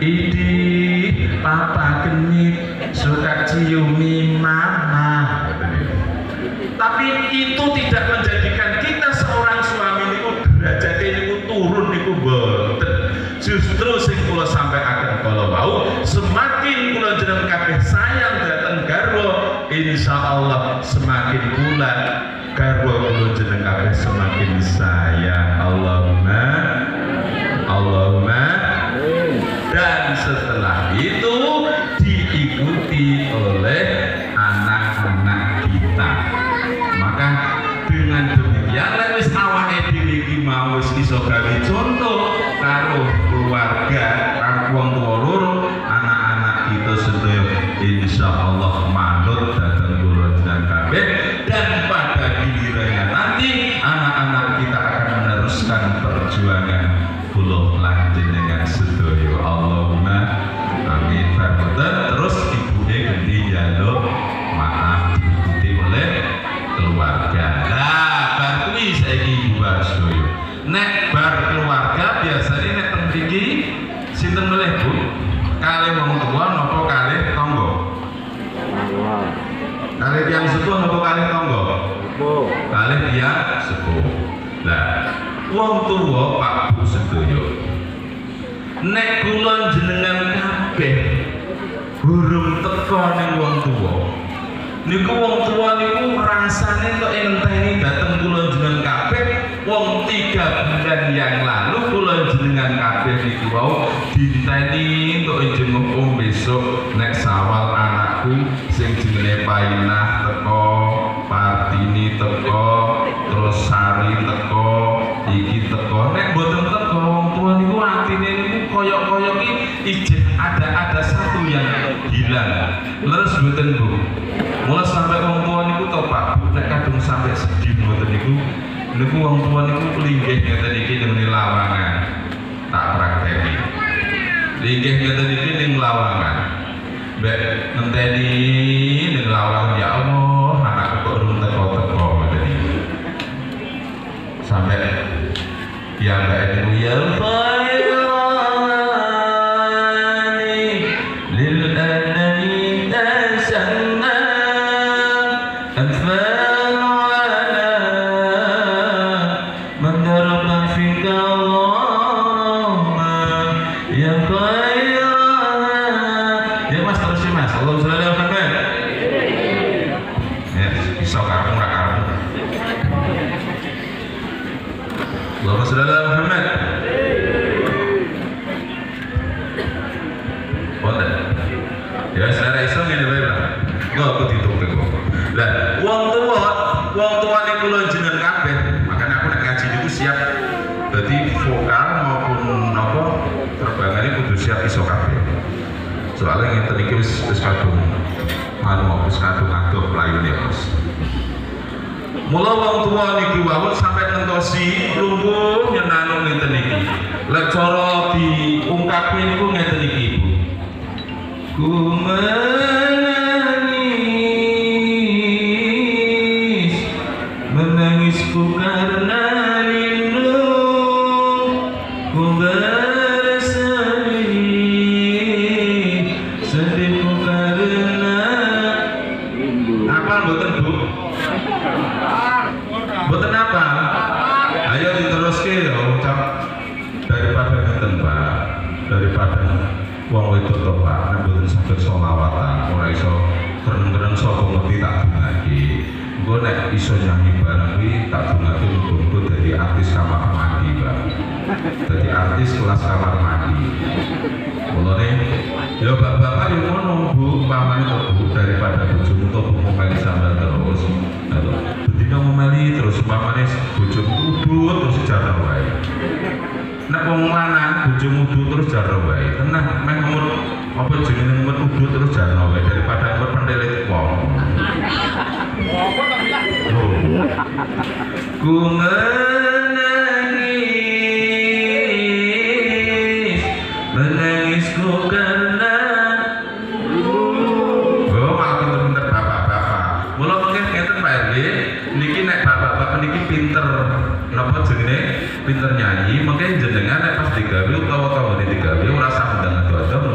Idi papa genit suka ciumi mama. Tapi itu tidak menjadikan kita seorang suami niku derajate niku turun niku boten. Justru sing kula sampaiaken kala wau, semakin kula jenengan kabeh sayang dhateng garwa, insyaallah semakin kula garwa kula jenengan kabeh semakin sayang. Allahumma. Dan setelah itu diikuti oleh anak-anak kita. Maka dengan demikian lek wis awake dhewe iki mau wis iso gawe contoh karo keluarga, karo wong tuwa loro, anak-anak kita sedaya insyaallah manut dhateng kula jenengan kabeh, dan pada gilirannya nanti anak-anak kita akan meneruskan perjuangan kula lan jenengan sedaya. Allahumma amin. Terus ibuke ganti njaluk maaf diikuti oleh keluarga. Nah, bar kuwi saiki ibu sedaya. Nek bar keluarga biasanya nek teng mriki sinten melih Bu? Kalih wong tuwa napa kalih tangga? Kalih tiyang sepuh napa kalih tangga? Sepuh. Kalih tiyang sepuh. Lah, wong tuwa Pak Bu sedaya. Nek kula jenengan kabeh burung teka ning wong tuwa. Niku wong tua niku rasane kok ngenteni dateng kula jenengan kabeh. Wong 3 bulan yang lalu kula jenengan kabeh niku wau dinteni kok jenguk besok nek sawal anakku sing jenenge Painah teko, Partini teko, terus Sari teko, iki teko. Nek mboten teko wong tua niku atine niku koyok-koyok iki ada satu yang hilang. Leres mboten Bu? Mulai sampai wong tua niku to Pak, nek kadung sampai sedih mboten niku wong tua niku linggih ngeten iki ning lawangan. Tak prakteki. Linggih ngeten iki ning lawangan. Mbek ngenteni ning lawangan, ya Allah, anakku kok urung teko-teko ngeten iki. Sampai yang mbak niku ya soalnya ngeten iki wis kadung wis kadung agak playune Mas. Mula wong tuwa niki wau sampe ngentosi lungguh nyenano ngeten iki. Lek cara diungkapke niku ngeten iki Ibu. Ku menangisku karena rindu, ku wong wedok to Pak, nek mboten saged sholawatan, ora iso keren-keren sapa ngerti tak dongake. Engko nek iso nyanyi bareng kuwi tak dongake muga-muga dadi artis kamar mandi, Pak. Dadi artis kelas kamar mandi. Mulane ya bapak-bapak yo ngono, Bu, pamane to Bu, daripada bojomu to ngomeli sampean terus. Betina ngomeli terus pamane bojomu udut terus jarno wae. Nek wong lanang bojomu udut terus jarno wae. Tenang meh umur apa jenenge umur udut terus jarno wae daripada umur pendelit wong. Ku menangisku karena malah pinter-pinter bapak-bapak. Mula mungkin ngeten Pak RW, niki nek bapak-bapak niki pinter napa jenenge pinter nyanyi, mungkin jenengan nek pas digawe utawa kawani digawe ora usah undang ado-ado,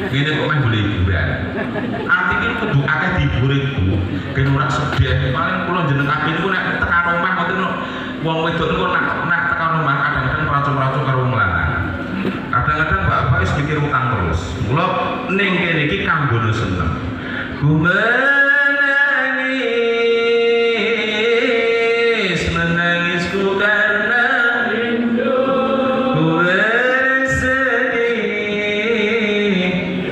Ngene kok main boleh hiburan. Artinya kudu akeh dihiburiku. Ben ora sedih. Paling kula jeneng kabeh niku nek tekan omah ngoten wong wedok niku nek tekan omah kadang-kadang meracung-racung karo wong lanang. Kadang-kadang bapak wis mikir utang terus. Kula ning kene iki kanggo seneng. Menangisku karena rindu, ku bersedih,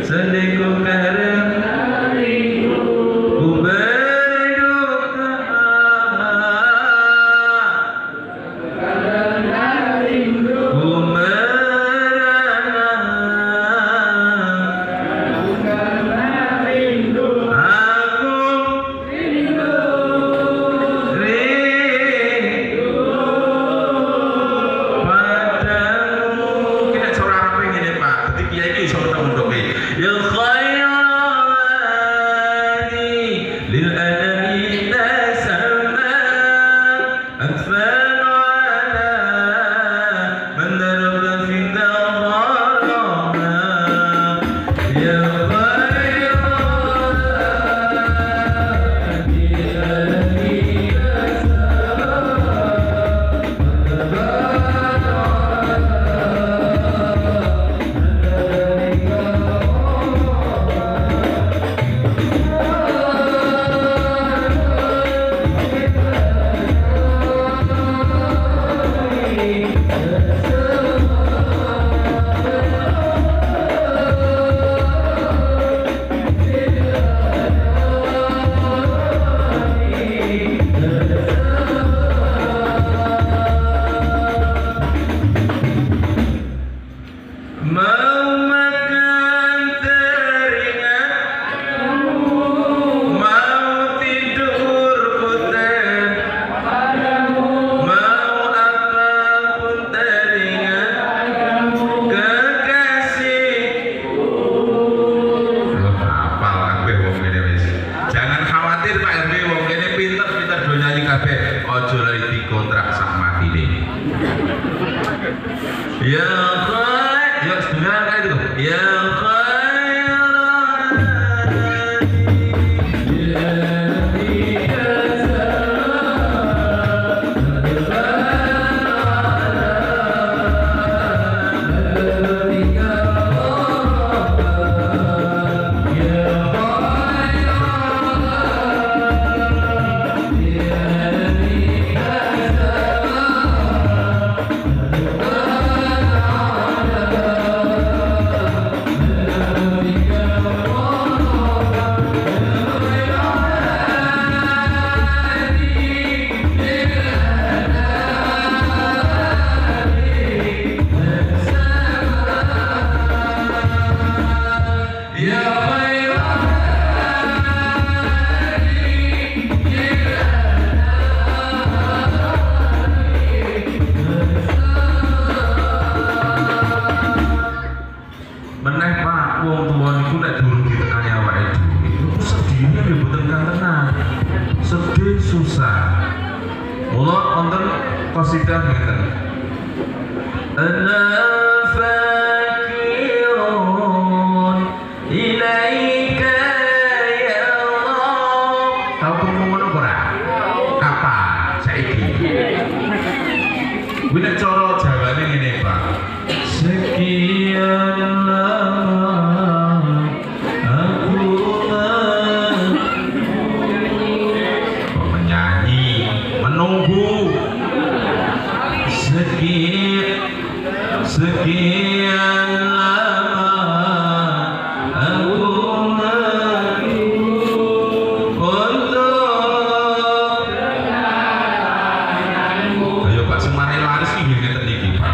sedihku karena rindu, ku berduka karena rindu, ku merana karena rindu, aku rindu. Ojo lari dikontrak sak matine. Ya khair, ya sebenarnya kayak itu. Ya meneh Pak, wong tuwa niku nek durung ditekani awake dhewe iku sedihnya ya mboten kantenan. Sedih susah. Mula wonten qasidah ngeten. Ana fakirun ilaika ya Allah. Tau krungu ngono ora? Kapan? Saiki. Kuwi nek cara Jawane ngene Pak. Sekian sekian lama aku menunggu untuk kedatanganmu. Ayo Pak semare laris iki ngeten iki Pak.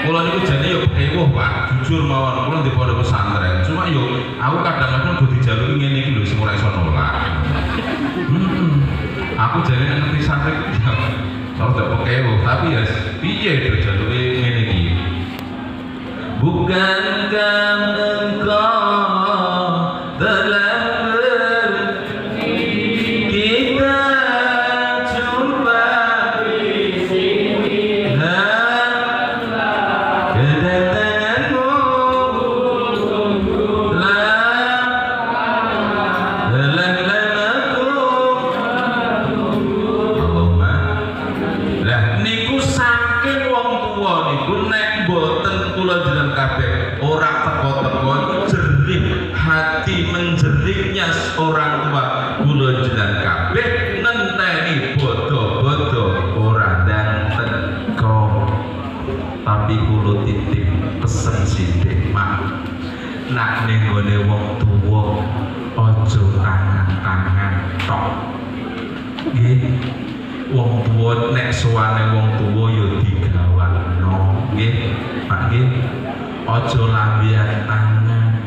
Kula niku jane yo ewoh Pak, jujur mawon kula di pondok pesantren. Cuma yo aku kadang-kadang kudu dijaluki ngene iki lho sing ora iso nolak. Aku jane ngerti santri ora kewo, tapi ya piye dijaluki ngene iki. Bukankah engkau telah kita jumpa di sini dan kedatanganmu orang tua kula jenengan kabeh ngenteni bodo-bodo ora ndang teko. Tapi kula titip pesen sithik Mak. Nak ning gone wong tuwa aja tangan-tangan tok. Nggih. Wong tuwa nek sowane wong tuwa ya digawakno. Nggih, Pak nggih. Aja lambian tangan.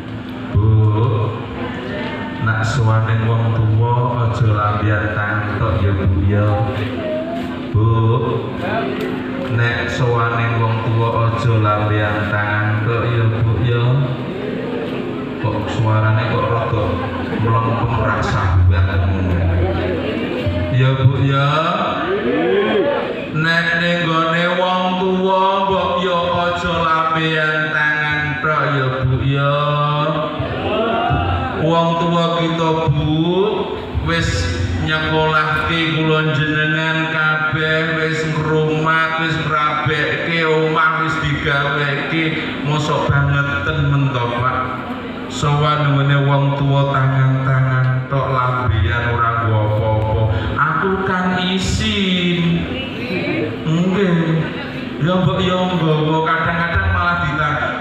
Bu. Nak sowane wong tuwa aja lambian tangan tok ya Bu ya. Bu. Nek sowane wong tuwa aja lambian tangan tok ya Bu ya. Kok suarane kok rada mlempem rasa banget ngono. Ya Bu ya. Nek ning gone wong tuwa mbok ya aja lambean tangan tok ya Bu ya. Wong tuwa kita Bu wis nyekolahke kula jenengan kabeh, wis ngrumat, wis ngrabekke omah, wis digaweke, mosok bangeten men to Pak. Sowan ngene wong tuwa tangan-tangan tok lambean ora nggo apa-apa. Aku kan isin. Nggih. Ya mbok yo nggawa kadang-kadang malah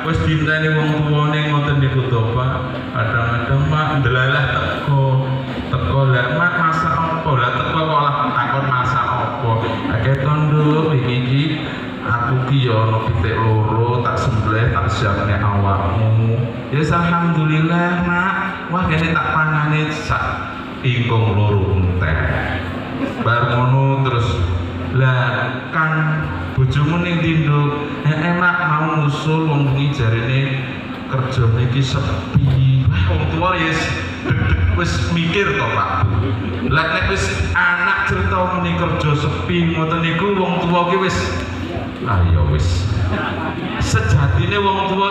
wis dinteni wong tuwane ngoten niku to Pak. Kadang-kadang Mak ndelalah teko lah Mak masak apa? Lah teko kok lah takon masak apa? Akeh tondo iki aku ki yo ana pitik loro tak sembelih tak siapne awakmu. Ya alhamdulillah Mak. Wah kene tak pangane sak ingkung loro entek. Bar ngono terus lah kan bojomu ning tinduk. Mak mau ngusul wong iki jarene kerja niki sepi. Wah wong tuwa ya wis mikir to Pak. Lah nek wis anak cerita muni kerja sepi ngoten niku wong tuwa ki wis ayo wis. Sejatine wong tuwa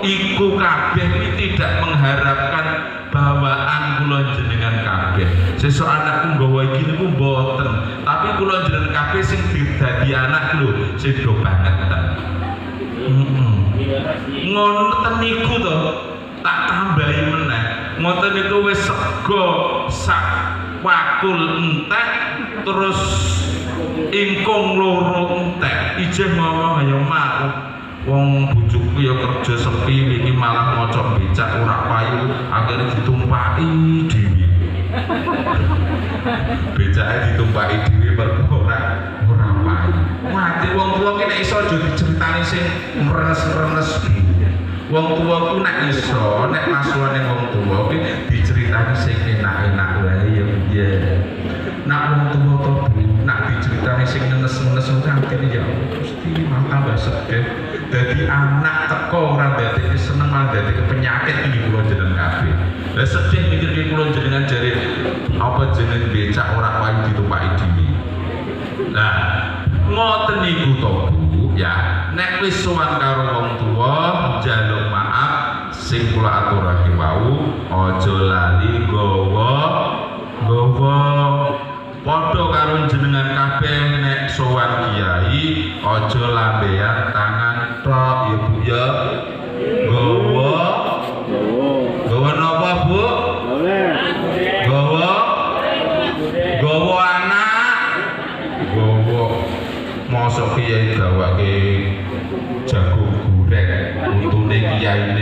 iku kabeh iki tidak mengharapkan bawaan kula jenengan kabeh. Sesuk anakku nggawa iki niku mboten, tapi kula jenengan kabeh sing dadi anak lho sing do banget. Ngoten niku to tak tambahi meneh. Ngoten niku wis sego sak wakul entek terus ingkung loro entek. Ijeh ngomong ayo Mak. Wong bojoku ya kerja sepi iki malah maca becak ora payu akhirnya ditumpaki dhewe. Becake ditumpaki dhewe mergo ora payu. Mati wong tuwa ki nek iso aja diceritani sing meres-meres. Wong tuwa ku nek iso nek masuwane wong tuwa ki diceritani sing enak-enak wae ya piye. Nak wong tuwa to nak diceritani sing nenes-nenes nganti ya mesti malah tambah sedih. Dadi anak teko ora dadi seneng malah dadi penyakit iki kula jenengan kabeh. Lah sedih mikir ki kula jenengan jare apa jeneng becak ora payu ditumpaki dhewe. Nah, ngoten niku to Bu ya. Nek wis sowan karo wong tuwa njaluk maaf sing kula aturake wau aja lali nggawa padha karo jenengan kabeh nek sowan kiai aja lambean tangan tok ya Bu ya. Gawa napa Bu? Gawa anak. Gawa mosok kiai gawake jago goreng untune kiyaine